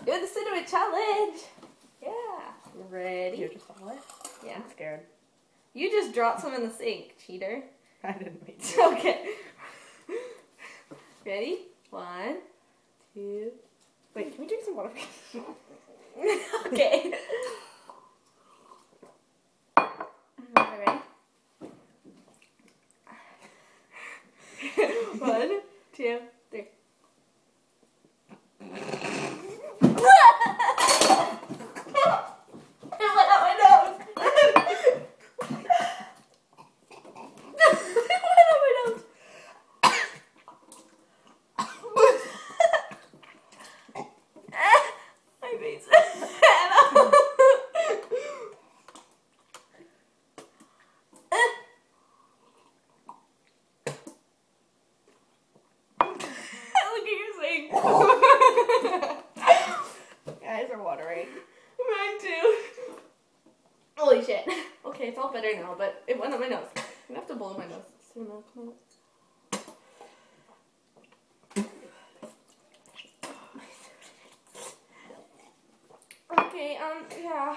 Do the cinnamon challenge. Yeah. Ready? You just saw it? Yeah. I'm scared. You just dropped some in the sink, cheater. I didn't mean to. Okay. Ready? 1, 2. Wait, can we drink some water? Okay. Ready? 1, 2, 3. It went out my nose. It went out my nose. My face. Look at your sink. Eyes are watering. Mine too. Holy shit. Okay, it's all better now, but it went up my nose. I'm gonna have to blow my nose. So now, come on. Okay, yeah.